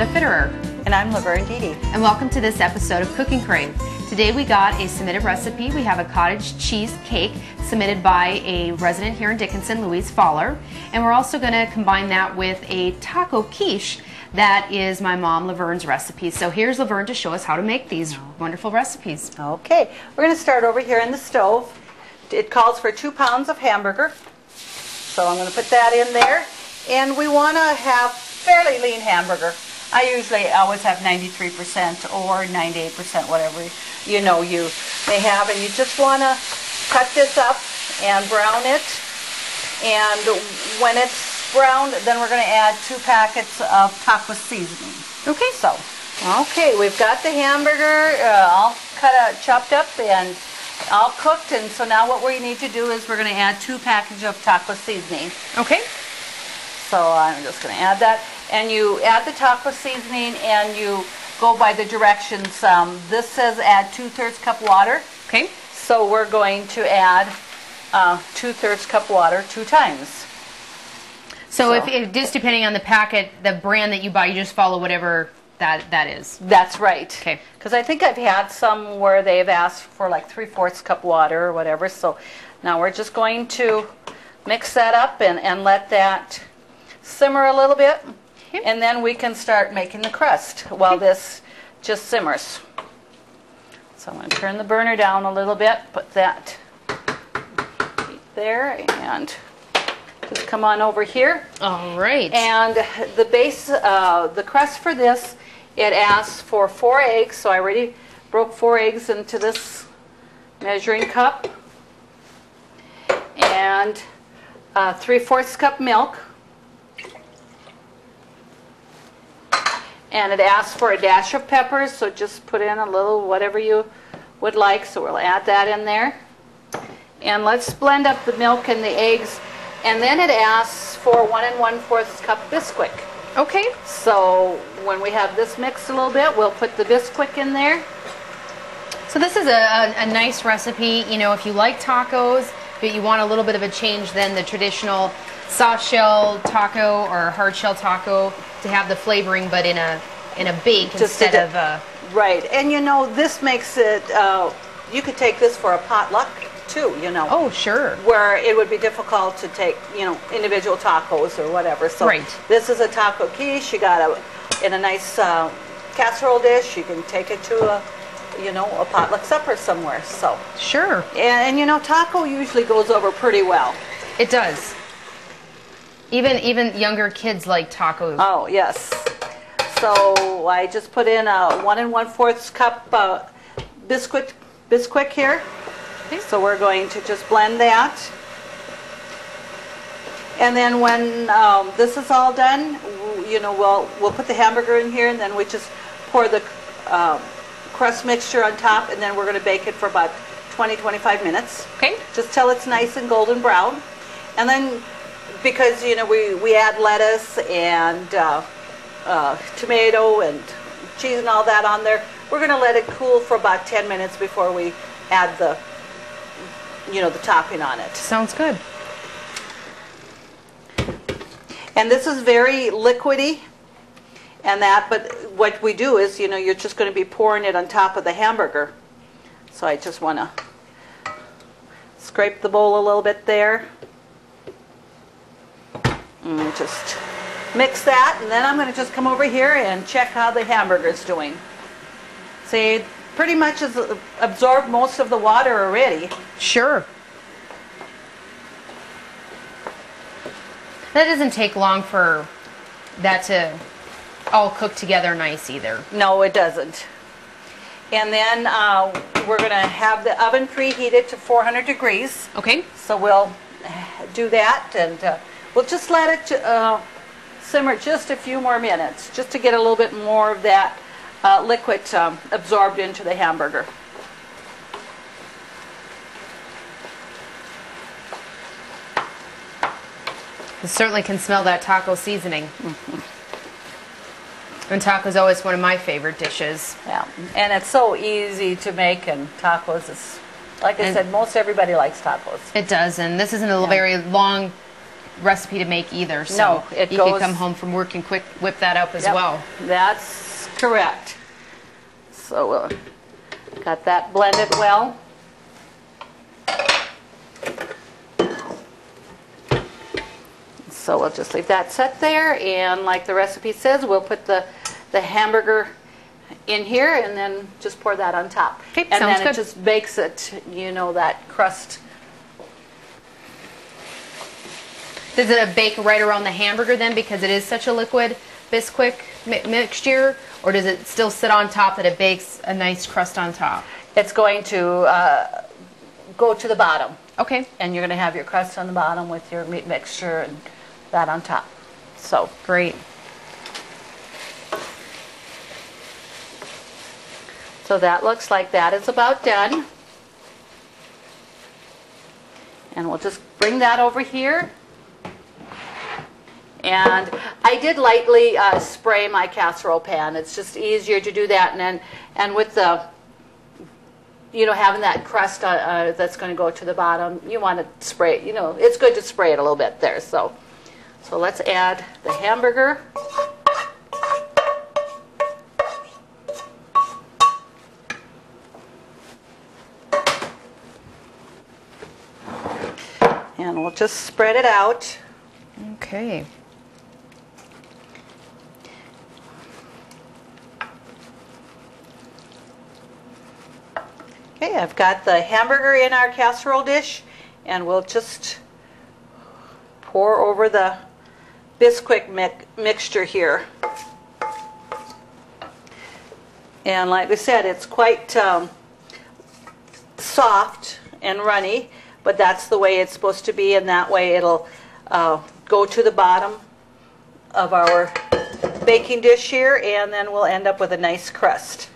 Rhonda Fitterer. And I'm Laverne. And welcome to this episode of Cooking Crave. Today we got a submitted recipe. We have a cottage cheese cake submitted by a resident here in Dickinson, Louise Faller. And we're also going to combine that with a taco quiche that is my mom Laverne's recipe. So here's Laverne to show us how to make these wonderful recipes. Okay, we're going to start over here in the stove. It calls for 2 pounds of hamburger. So I'm going to put that in there. And we want to have fairly lean hamburger. I usually always have 93% or 98%, whatever you may have. And you just want to cut this up and brown it. And when it's browned, then we're going to add 2 packets of taco seasoning. Okay. So, okay, we've got the hamburger all chopped up and all cooked. And so now what we need to do is we're going to add 2 packages of taco seasoning. Okay. So I'm just going to add that. And you add the taco seasoning and you go by the directions. This says add 2/3 cup water. Okay. So we're going to add 2/3 cup water 2 times. So if just depending on the packet, the brand that you buy, you just follow whatever that is. That's right. Okay. Because I think I've had some where they've asked for like 3/4 cup water or whatever. So now we're just going to mix that up and let that simmer a little bit. Okay. And then we can start making the crust while this just simmers. So I'm going to turn the burner down a little bit, put that there, and just come on over here. All right. And the base, the crust for this, it asks for 4 eggs. So I already broke 4 eggs into this measuring cup. And 3/4 cup milk. And it asks for a dash of peppers, so just put in a little whatever you would like. So we'll add that in there. And let's blend up the milk and the eggs. And then it asks for 1 1/4 cup Bisquick. Okay. So when we have this mixed a little bit, we'll put the Bisquick in there. So this is a nice recipe, you know, if you like tacos, but you want a little bit of a change than the traditional soft shell taco or hard shell taco to have the flavoring, but in a bake Just instead of right. And you know, this makes it. You could take this for a potluck too. You know. Oh, sure. Where it would be difficult to take, individual tacos or whatever. So right. This is a taco quiche. You got in a nice casserole dish. You can take it to a potluck supper somewhere. So sure. And taco usually goes over pretty well. It does. Even younger kids like tacos. Oh, yes. So I just put in a 1 1/4 cup Bisquick here. Okay. So we're going to just blend that. And then when this is all done, we'll put the hamburger in here, and then we just pour the crust mixture on top, and then we're going to bake it for about 20-25 minutes. Okay. Just till it's nice and golden brown. And then because we add lettuce and tomato and cheese and all that on there, we're going to let it cool for about 10 minutes before we add the topping on it. Sounds good. And this is very liquidy but what we do is you're just going to be pouring it on top of the hamburger. So I just want to scrape the bowl a little bit there. And just mix that, and then I'm going to just come over here and check how the hamburger's doing. See, pretty much has absorbed most of the water already. Sure. That doesn't take long for that to all cook together nice either. No, it doesn't. And then we're going to have the oven preheated to 400 degrees. Okay. So we'll do that, and we'll just let it simmer just a few more minutes, just to get a little bit more of that liquid absorbed into the hamburger. You certainly can smell that taco seasoning. Mm-hmm. And taco's always one of my favorite dishes. Yeah, and it's so easy to make, and tacos is, like I said, most everybody likes tacos. It does, and this isn't a very long recipe to make either. So No, it you goes... can come home from work and quick whip that up as well. That's correct. So we'll got that blended well. So we'll just leave that set there, and like the recipe says, we'll put the hamburger in here and then just pour that on top. Okay, and sounds then good. It just bakes it, you know, that crust. Does it bake right around the hamburger then, because it is such a liquid Bisquick mixture, or does it still sit on top that it bakes a nice crust on top? It's going to go to the bottom. Okay. And you're going to have your crust on the bottom with your meat mixture and that on top. So great. So that looks like that is about done. And we'll just bring that over here. And I did lightly spray my casserole pan. It's just easier to do that. And with the, you know, having that crust that's going to go to the bottom, you want to spray it. You know, it's good to spray it a little bit there. So let's add the hamburger. And we'll just spread it out. Okay. Okay, I've got the hamburger in our casserole dish, and we'll just pour over the Bisquick mixture here. And like we said, it's quite soft and runny, but that's the way it's supposed to be, and that way it'll go to the bottom of our baking dish here, and then we'll end up with a nice crust.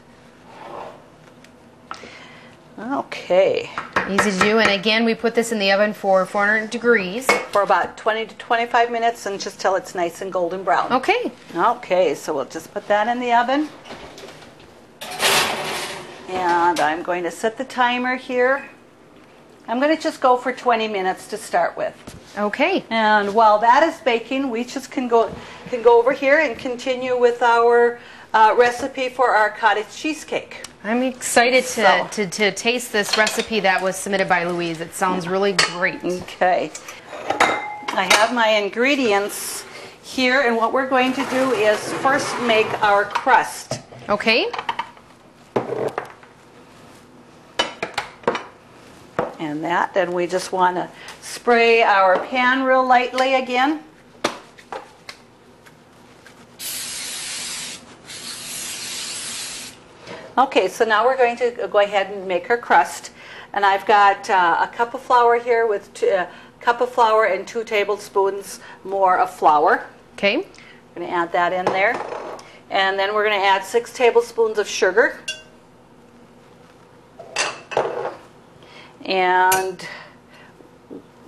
Okay. Easy to do, and again, we put this in the oven for 400 degrees. For about 20 to 25 minutes, and just till it's nice and golden brown. Okay. Okay, so we'll just put that in the oven. And I'm going to set the timer here. I'm going to just go for 20 minutes to start with. Okay. And while that is baking, we just can go over here and continue with our recipe for our cottage cheesecake. I'm excited to taste this recipe that was submitted by Louise. It sounds really great. Okay. I have my ingredients here, and what we're going to do is first make our crust. Okay. And we just want to spray our pan real lightly again. Okay, so now we're going to go ahead and make our crust. And I've got a cup of flour here with a cup of flour and 2 tablespoons more of flour. Okay. I'm going to add that in there. And then we're going to add 6 tablespoons of sugar. And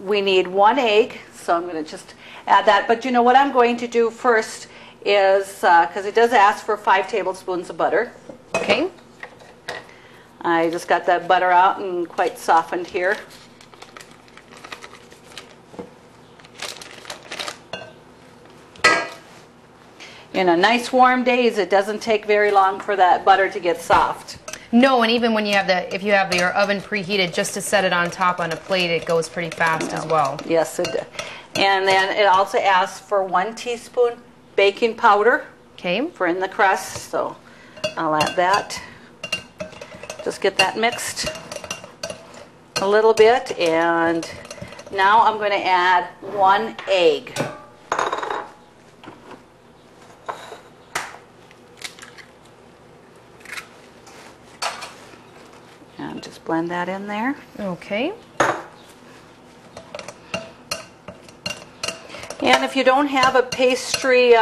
we need 1 egg, so I'm going to just add that. But you know what I'm going to do first is, because it does ask for 5 tablespoons of butter. Okay. I just got that butter out and quite softened here. In a nice warm days, it doesn't take very long for that butter to get soft. No, and even when you have if you have your oven preheated, just to set it on top on a plate, it goes pretty fast as well. Yes, it does. And then it also asks for 1 teaspoon baking powder. Okay. For in the crust, so I'll add that. Just get that mixed a little bit, and now I'm going to add 1 egg. And just blend that in there. Okay. And if you don't have a pastry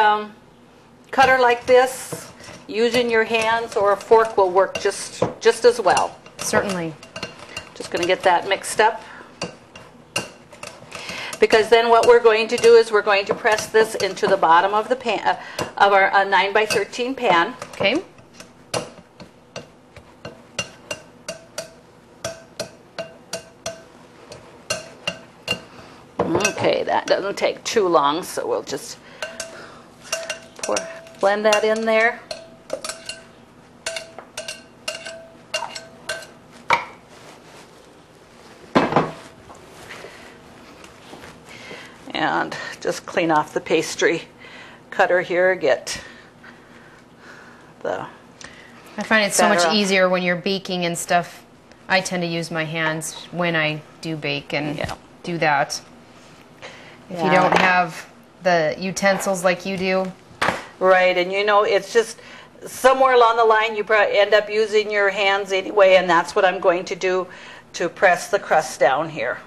cutter like this, using your hands or a fork will work just as well. Certainly. Just going to get that mixed up. Because then what we're going to do is we're going to press this into the bottom of the pan, of our 9x13 pan. Okay. Okay, That doesn't take too long, so we'll just blend that in there. And just clean off the pastry cutter here, get the I find it so much off. easier when you're baking and stuff. I tend to use my hands when I do bake and do that. If you don't have the utensils like you do. Right, and you know, it's just somewhere along the line you probably end up using your hands anyway, and that's what I'm going to do to press the crust down here.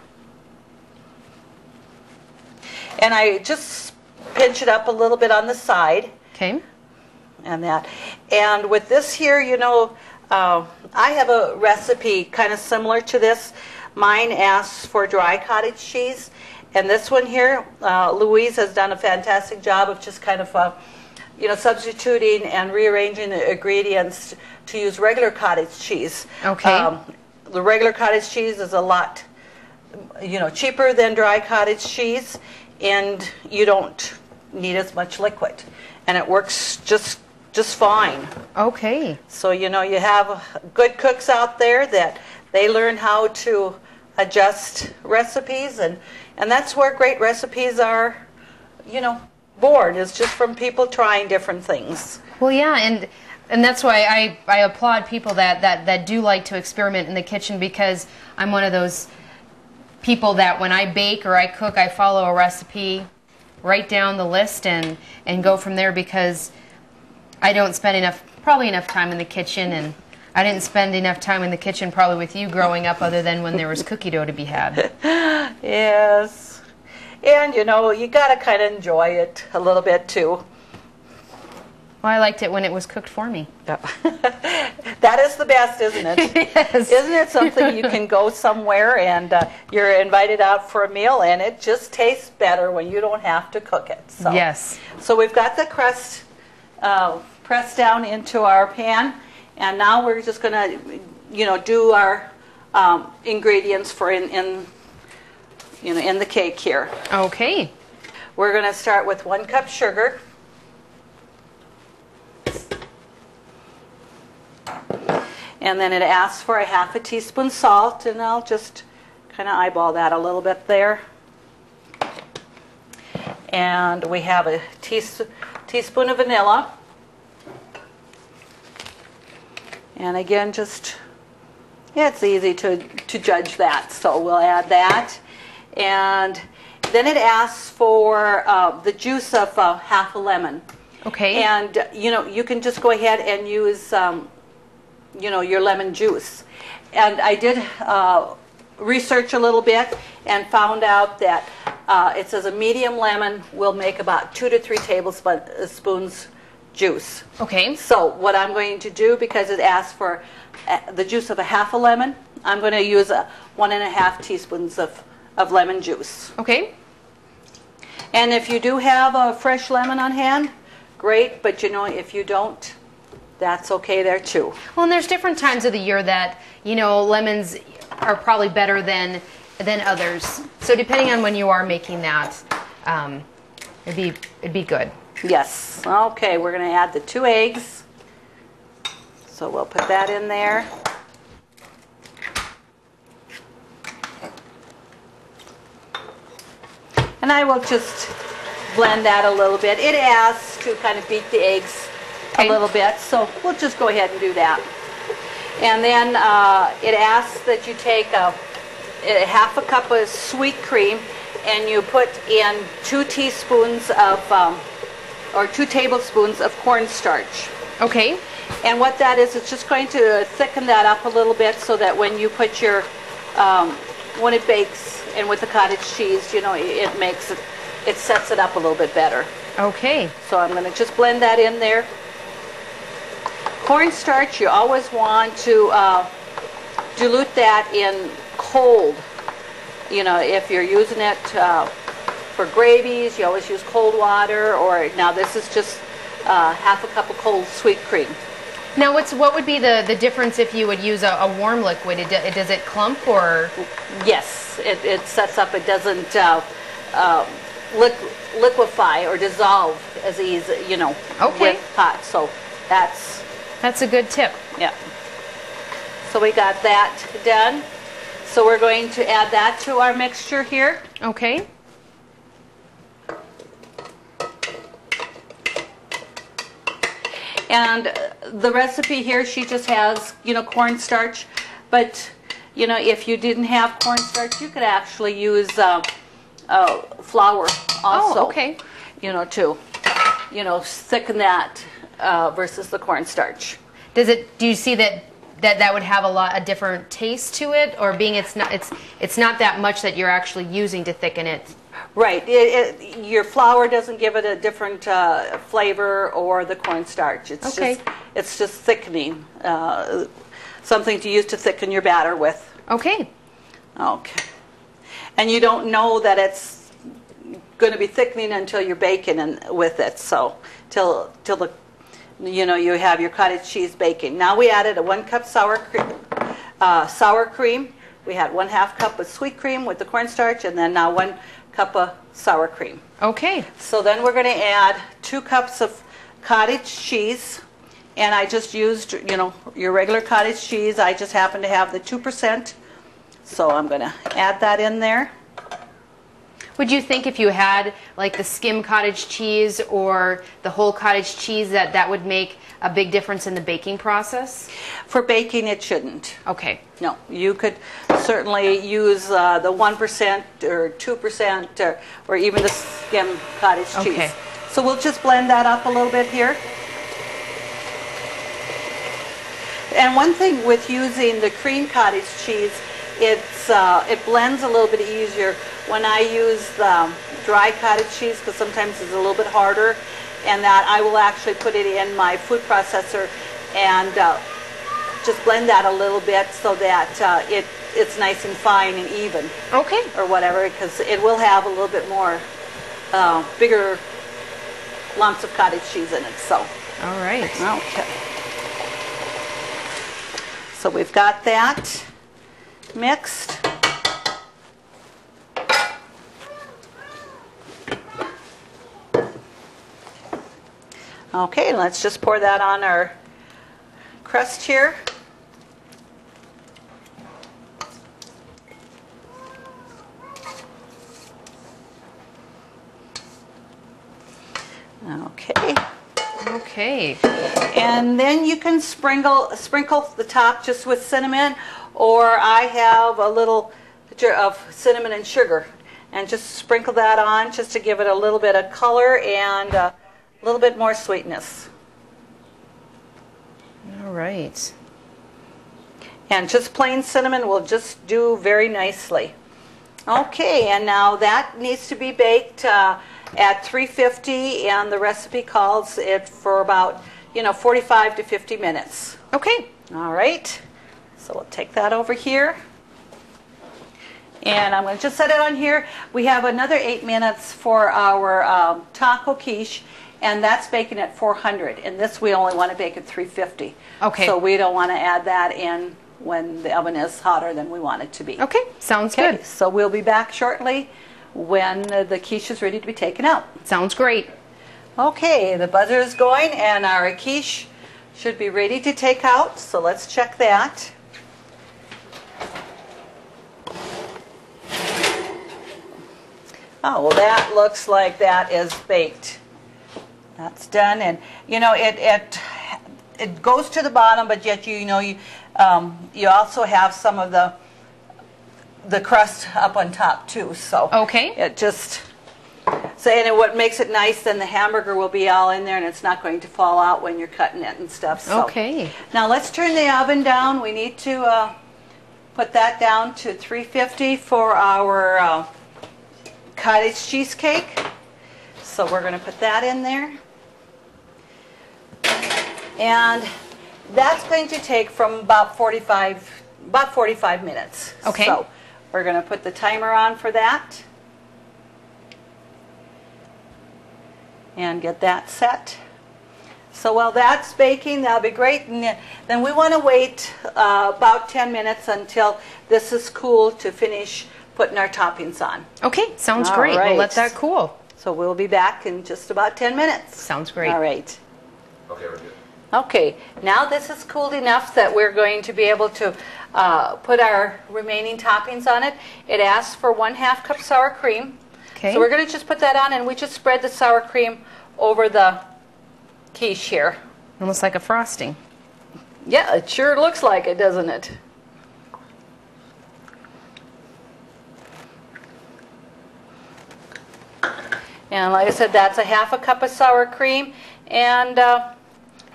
And I just pinch it up a little bit on the side. Okay. And that. And with this here, you know, I have a recipe kind of similar to this. Mine asks for dry cottage cheese. And this one here, Louise has done a fantastic job of just kind of, you know, substituting and rearranging the ingredients to use regular cottage cheese. Okay. The regular cottage cheese is a lot, you know, cheaper than dry cottage cheese. And you don't need as much liquid, and it works just fine. Okay. So you know, you have good cooks out there that they learn how to adjust recipes, and that's where great recipes are, you know, born, is just from people trying different things. Well, yeah, and that's why I applaud people that do like to experiment in the kitchen, because I'm one of those people that when I bake or I cook, I follow a recipe, write down the list, and go from there, because I don't spend probably enough time in the kitchen, and I didn't spend enough time in the kitchen probably with you growing up, other than when there was cookie dough to be had. Yes. And you know, you got to kind of enjoy it a little bit too. Well, I liked it when it was cooked for me. That is the best, isn't it? Yes. Isn't it something you can go somewhere and you're invited out for a meal, and it just tastes better when you don't have to cook it. So, yes. So we've got the crust pressed down into our pan, and now we're just going to, you know, do our ingredients for in the cake here. Okay. We're going to start with 1 cup sugar. And then it asks for a ½ a teaspoon salt, and I'll just kind of eyeball that a little bit there. And we have a teaspoon of vanilla. And again, just, yeah, it's easy to judge that, so we'll add that. And then it asks for the juice of ½ a lemon. Okay. And, you know, you can just go ahead and use, you know, your lemon juice. And I did research a little bit and found out that it says a medium lemon will make about 2 to 3 tablespoons juice. Okay. So what I'm going to do, because it asks for the juice of a ½ a lemon, I'm going to use 1½ teaspoons of lemon juice. Okay. And if you do have a fresh lemon on hand, great, but you know, if you don't, that's okay there too. Well, and there's different times of the year that, you know, lemons are probably better than others. So depending on when you are making that, it'd be good. Yes. Okay, we're going to add the 2 eggs. So we'll put that in there. And I will just blend that a little bit. It asks to kind of beat the eggs a little bit, so we'll just go ahead and do that. And then it asks that you take a ½ a cup of sweet cream, and you put in 2 teaspoons of, or 2 tablespoons of cornstarch. Okay. And what that is, it's just going to thicken that up a little bit, so that when you put your, when it bakes, and with the cottage cheese, you know, it sets it up a little bit better. Okay. So I'm going to just blend that in there. Cornstarch, you always want to dilute that in cold. You know, if you're using it for gravies, you always use cold water, or now this is just ½ a cup of cold sweet cream. Now, what would be the difference if you would use a warm liquid? Does it clump, or? Yes, it sets up. It doesn't liquefy or dissolve as easy, you know, Okay. with hot. So That's a good tip. yeah. So we got that done. So we're going to add that to our mixture here. Okay. And the recipe here, she just has, you know, cornstarch. But, you know, if you didn't have cornstarch, you could actually use flour also. Oh, okay. You know, to, you know, thicken that versus the cornstarch. Do you see that would have a different taste to it, or being it's not that much that you're actually using to thicken it? Right. Your flour doesn't give it a different flavor, or the cornstarch. It's just thickening. Something to use to thicken your batter with. Okay. Okay. And you don't know that it's going to be thickening until you're baking with it. So till the, you know, you have your cottage cheese baking. Now we added a 1 cup sour cream. We had 1/2 cup of sweet cream with the cornstarch, and then now 1 cup of sour cream. Okay. So then we're going to add 2 cups of cottage cheese. And I just used, you know, your regular cottage cheese. I just happen to have the 2%. So I'm going to add that in there. Would you think if you had like the skim cottage cheese or the whole cottage cheese that would make a big difference in the baking process? For baking, it shouldn't. Okay. No, you could certainly use the 1% or 2% or even the skim cottage cheese. Okay. So we'll just blend that up a little bit here. And one thing with using the cream cottage cheese, it blends a little bit easier when I use the dry cottage cheese, because sometimes it's a little bit harder, and that I will actually put it in my food processor and just blend that a little bit so that it's nice and fine and even. Okay. Or whatever, because it will have a little bit more bigger lumps of cottage cheese in it. So. All right. Okay. So we've got that mixed. Okay, let's just pour that on our crust here. Okay. Okay. And then you can sprinkle the top just with cinnamon, or I have a little bit of cinnamon and sugar, and just sprinkle that on just to give it a little bit of color and a little bit more sweetness. All right. And just plain cinnamon will just do very nicely. Okay, and now that needs to be baked at 350, and the recipe calls it for about 45 to 50 minutes. Okay. All right, so we'll take that over here, and I'm going to just set it on here. We have another 8 minutes for our taco quiche, and that's baking at 400, and this we only want to bake at 350. Okay. So we don't want to add that in when the oven is hotter than we want it to be. Okay, sounds good. So we'll be back shortly when the quiche is ready to be taken out. Sounds great. Okay, the buzzer is going and our quiche should be ready to take out, so let's check that. Oh, well, that looks like that is baked. That's done, and it goes to the bottom, but yet you also have some of the crust up on top too. So okay, it just and what makes it nice, then the hamburger will be all in there, and it's not going to fall out when you're cutting it and stuff. So. Okay. Now let's turn the oven down. We need to put that down to 350 for our cottage cheesecake. So we're going to put that in there. And that's going to take from about 45 minutes. Okay. So we're going to put the timer on for that. And get that set. So while that's baking, that'll be great. And then we want to wait about 10 minutes until this is cool to finish putting our toppings on. Okay, sounds All great. right. We'll let that cool. So we'll be back in just about 10 minutes. Sounds great. All right. Okay, we're good. Okay, now this is cooled enough that we're going to be able to put our remaining toppings on it. It asks for 1/2 cup sour cream. Okay. So we're going to just put that on, and we just spread the sour cream over the quiche here. Almost like a frosting. Yeah, it sure looks like it, doesn't it? And like I said, that's 1/2 cup of sour cream. And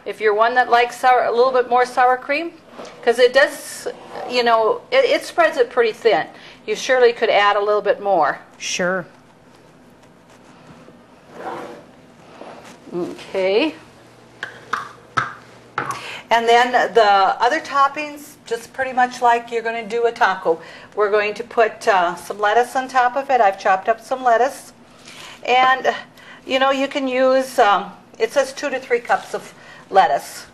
if you're one that likes a little bit more sour cream, because it does, you know, it spreads it pretty thin. You surely could add a little bit more. Sure. Okay. And then the other toppings, just pretty much like you're going to do a taco. We're going to put some lettuce on top of it. I've chopped up some lettuce. And, you know, you can use, it says 2 to 3 cups of lettuce.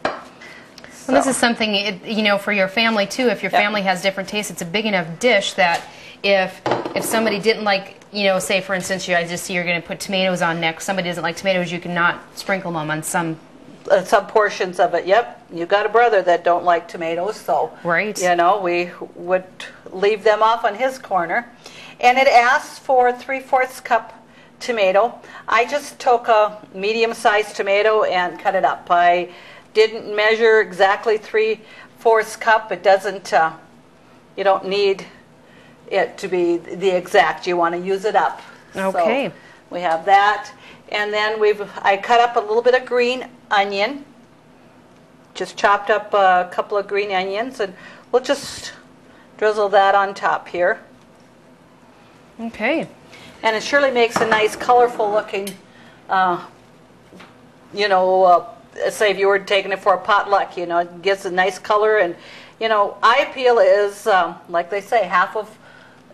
Well, this is something, you know, for your family too. If your family has different tastes, it's a big enough dish that if somebody didn't like, you know, say for instance, I just see you're going to put tomatoes on next. Somebody doesn't like tomatoes, you cannot sprinkle them on some Portions of it. Yep, you got a brother that don't like tomatoes, so Right. you know, we would leave them off on his corner. And it asks for 3/4 cup tomato. I just took a medium-sized tomato and cut it up. I didn't measure exactly 3/4 cup. It doesn't. You don't need it to be the exact. You want to use it up. Okay. So we have that. And then I cut up a little bit of green onion. Just chopped up a couple of green onions, and we'll just drizzle that on top here. Okay. And it surely makes a nice, colorful looking, you know, say if you were taking it for a potluck, you know, it gives a nice color. And, you know, eye appeal is, like they say, half of,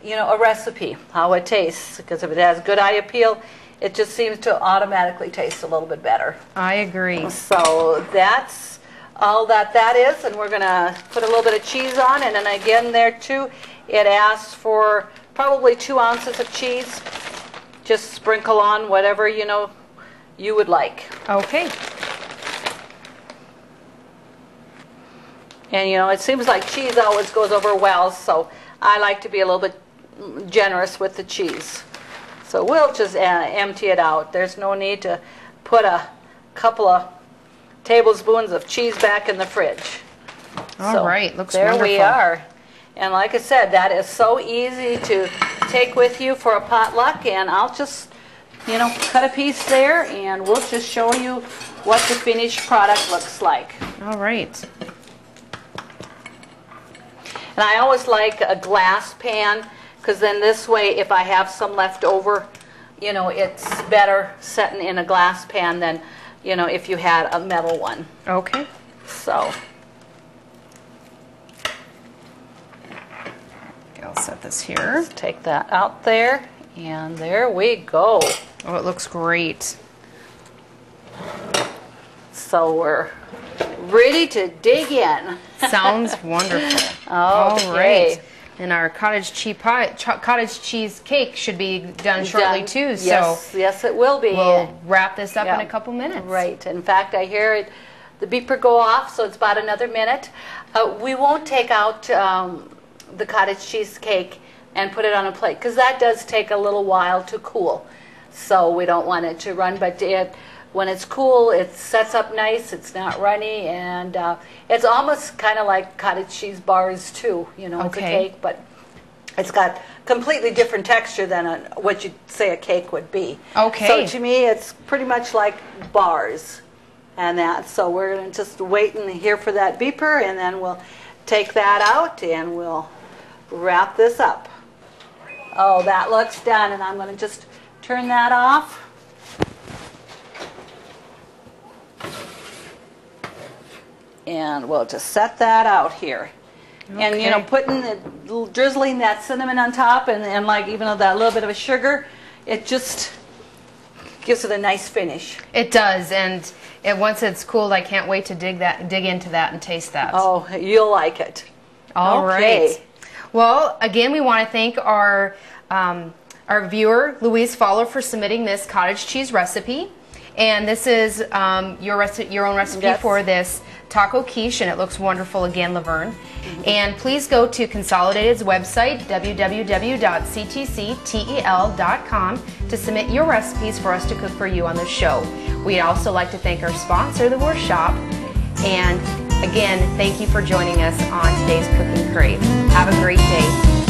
you know, a recipe, how it tastes. Because if it has good eye appeal, it just seems to automatically taste a little bit better. I agree. So that's all that is, and we're going to put a little bit of cheese on, and then again there too, it asks for probably 2 ounces of cheese. Just sprinkle on whatever, you know, you would like. Okay. And you know, it seems like cheese always goes over well, so I like to be a little bit generous with the cheese. So we'll just empty it out. There's no need to put a couple of tablespoons of cheese back in the fridge. All right, looks there wonderful. we are. And like I said, that is so easy to take with you for a potluck. And I'll just, you know, cut a piece there, and we'll just show you what the finished product looks like. All right. And I always like a glass pan, because then this way, if I have some left over, you know, it's better setting in a glass pan than, you know, if you had a metal one. Okay. So, I'll set this here. take that out there, and there we go. Oh, it looks great. So we're ready to dig in. Sounds wonderful. Okay. All right. And our cottage cheese cake should be done shortly too. Yes, So yes, it will be. we'll wrap this up Yeah. in a couple minutes. Right. In fact, I hear it, the beeper go off, so it's about another minute. We won't take out the cottage cheese cake and put it on a plate, because that does take a little while to cool. So we don't want it to run, but when it's cool, it sets up nice, it's not runny, and it's almost kind of like cottage cheese bars too. You know, it's a Okay. cake, but it's got completely different texture than what you'd say a cake would be. Okay. So to me, it's pretty much like bars and that. So we're going to just wait and hear for that beeper, and then we'll take that out and we'll wrap this up. Oh, that looks done, and I'm going to just turn that off. And we'll just set that out here. And you know, drizzling that cinnamon on top, and like even though that little bit of a sugar, it just gives it a nice finish. It does, and once it's cooled, I can't wait to dig into that and taste that. Oh, you'll like it. All Okay. right. Well, again, we want to thank our viewer, Louise Fowler, for submitting this cottage cheese recipe. And this is your own recipe Yes. for this taco quiche, and it looks wonderful again, Laverne. And please go to Consolidated's website, www.ctctel.com, to submit your recipes for us to cook for you on the show. We'd also like to thank our sponsor, The Worst Shop. And again, thank you for joining us on today's Cooking Crave. Have a great day.